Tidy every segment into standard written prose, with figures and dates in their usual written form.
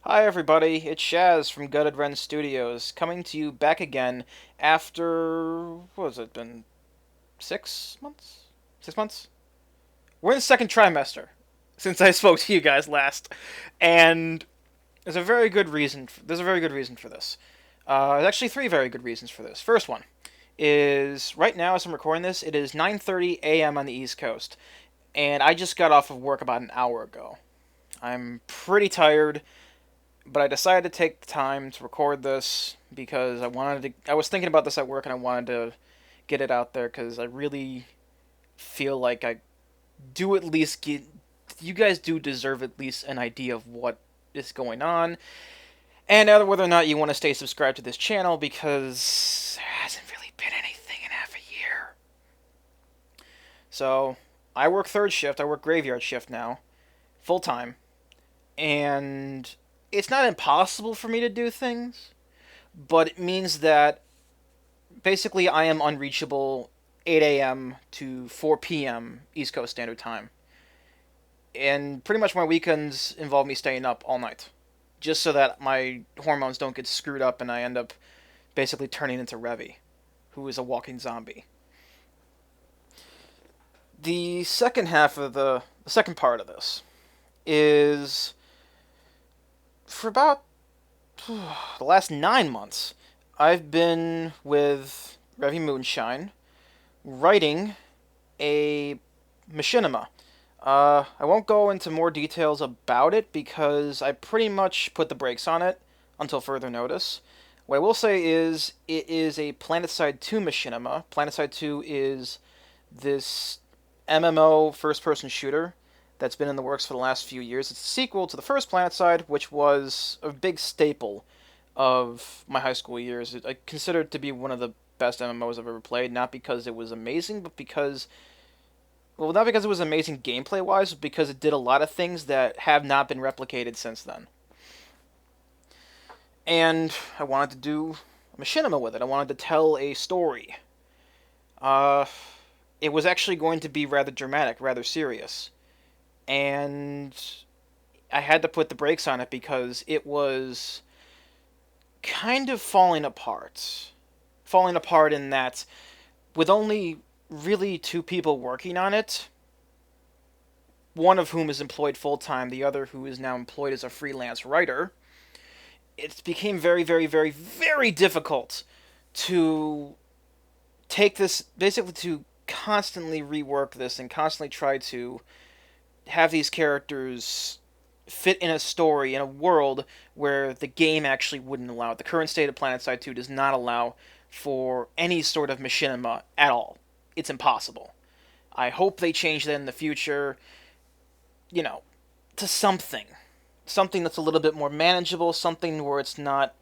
Hi everybody, it's Shaz from GuttedWrenStudios, coming to you back again after, what has it been, 6 months? 6 months? We're in the second trimester since I spoke to you guys last, and there's a very good reason for this. There's actually three very good reasons for this. First one is, right now as I'm recording this, it is 9:30 a.m. on the East Coast, and I just got off of work about an hour ago. I'm pretty tired, but I decided to take the time to record this because I was thinking about this at work and I wanted to get it out there because I really feel like I do at least get you guys do deserve at least an idea of what is going on and whether or not you want to stay subscribed to this channel because there hasn't really been anything in half a year. So I work third shift, I work graveyard shift now, full time, and it's not impossible for me to do things, but it means that basically I am unreachable 8 a.m. to 4 p.m. East Coast Standard Time. And pretty much my weekends involve me staying up all night, just so that my hormones don't get screwed up and I end up basically turning into Revy, who is a walking zombie. The second half of the second part of this is for about the last 9 months, I've been with Revy Moonshine writing a machinima. I won't go into more details about it because I pretty much put the brakes on it until further notice. What I will say is it is a PlanetSide 2 machinima. PlanetSide 2 is this MMO first-person shooter that's been in the works for the last few years. It's a sequel to the first PlanetSide, which was a big staple of my high school years. I consider it to be one of the best MMOs I've ever played, not because it was amazing, but because, well, not because it was amazing gameplay wise, but because it did a lot of things that have not been replicated since then. And I wanted to do a machinima with it. I wanted to tell a story. Uh, it was actually going to be rather dramatic, rather serious, and I had to put the brakes on it because it was kind of falling apart. Falling apart in that, with only really two people working on it, one of whom is employed full time, the other who is now employed as a freelance writer, it became very, very, very, very difficult to take this, basically to constantly rework this and constantly try to have these characters fit in a story, in a world where the game actually wouldn't allow it. The current state of PlanetSide 2 does not allow for any sort of machinima at all. It's impossible. I hope they change that in the future, you know, to something. Something that's a little bit more manageable, something where it's not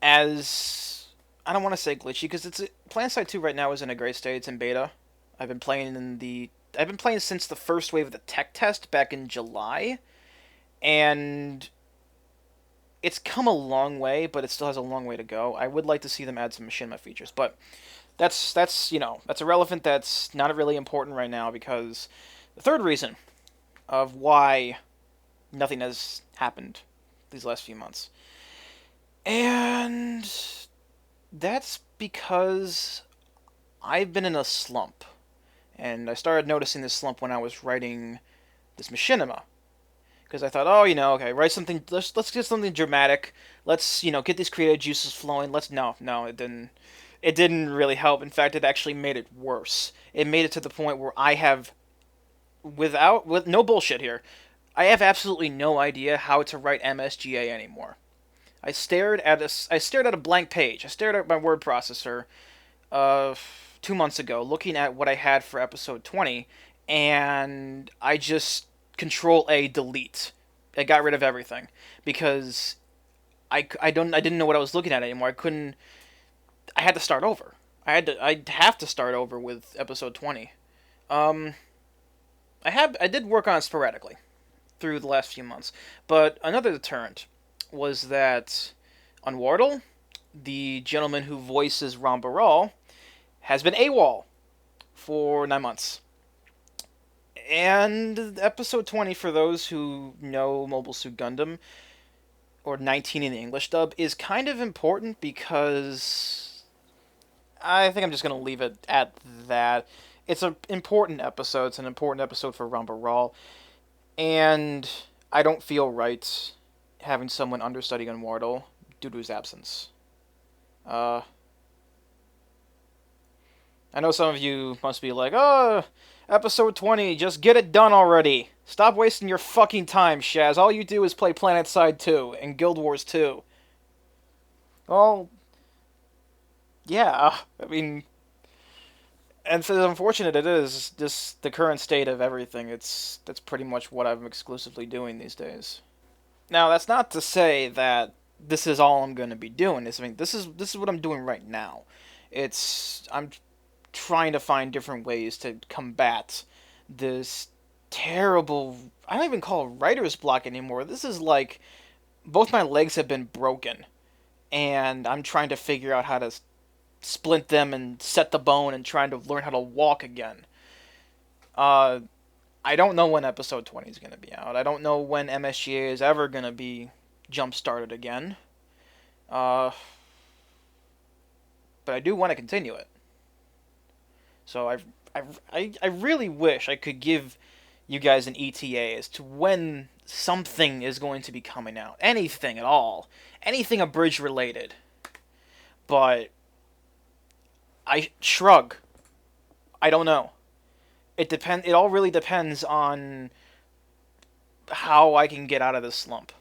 as, I don't want to say glitchy, because PlanetSide 2 right now is in a great state. It's in beta. I've been playing since the first wave of the tech test back in July, and it's come a long way, but it still has a long way to go. I would like to see them add some machinima features, but that's irrelevant. That's not really important right now because the third reason of why nothing has happened these last few months, and that's because I've been in a slump. And I started noticing this slump when I was writing this machinima. Because I thought, oh, okay, write something, let's get something dramatic. Let's, get these creative juices flowing. No, it didn't. It didn't really help. In fact, it actually made it worse. It made it to the point where I have, with no bullshit here, I have absolutely no idea how to write MSGA anymore. I stared at a blank page. I stared at my word processor, uh, 2 months ago, looking at what I had for episode 20, and I just Control A delete. I got rid of everything because I didn't know what I was looking at anymore. I couldn't. I had to start over. I'd have to start over with episode 20. Um, I did work on it sporadically through the last few months, but another deterrent was that on Wardle, the gentleman who voices Ron has been AWOL for 9 months. And episode 20, for those who know Mobile Suit Gundam, or 19 in the English dub, is kind of important because I think I'm just going to leave it at that. It's an important episode. It's an important episode for Rumba Raw. And I don't feel right having someone understudy Gunwardle due to his absence. Uh, I know some of you must be like, oh, episode 20, just get it done already. Stop wasting your fucking time, Shaz. All you do is play PlanetSide 2 and Guild Wars 2. Well, yeah, I mean, and as unfortunate it is, just the current state of everything, that's pretty much what I'm exclusively doing these days. Now, that's not to say that this is all I'm going to be doing. I mean, this is what I'm doing right now. I'm trying to find different ways to combat this terrible. I don't even call it writer's block anymore. This is like both my legs have been broken, and I'm trying to figure out how to splint them and set the bone and trying to learn how to walk again. Uh, I don't know when episode 20 is going to be out. I don't know when MSGA is ever going to be jump started again. Uh, but I do want to continue it. So I really wish I could give you guys an ETA as to when something is going to be coming out. Anything at all. Anything Abridged related. But I shrug. I don't know. It all really depends on how I can get out of this slump.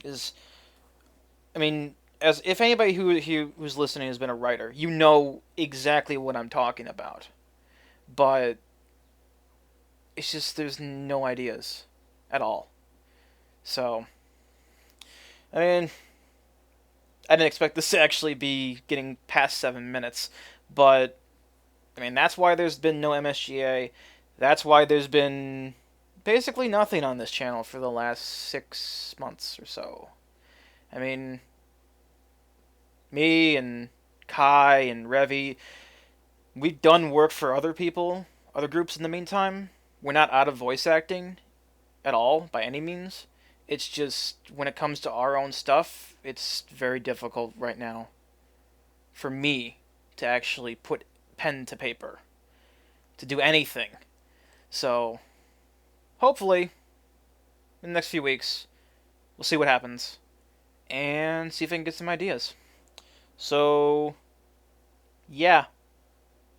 Is I mean, as if anybody who's listening has been a writer, you know exactly what I'm talking about. But it's just there's no ideas at all. So, I mean, I didn't expect this to actually be getting past 7 minutes, but I mean that's why there's been no MSGA. That's why there's been basically nothing on this channel for the last 6 months or so. I mean, me and Kai and Revi, we've done work for other people, other groups in the meantime. We're not out of voice acting at all, by any means. It's just, when it comes to our own stuff, it's very difficult right now for me to actually put pen to paper, to do anything. So, hopefully, in the next few weeks, we'll see what happens, and see if I can get some ideas. So, yeah.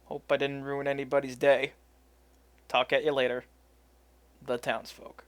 Hope I didn't ruin anybody's day. Talk at you later. The townsfolk.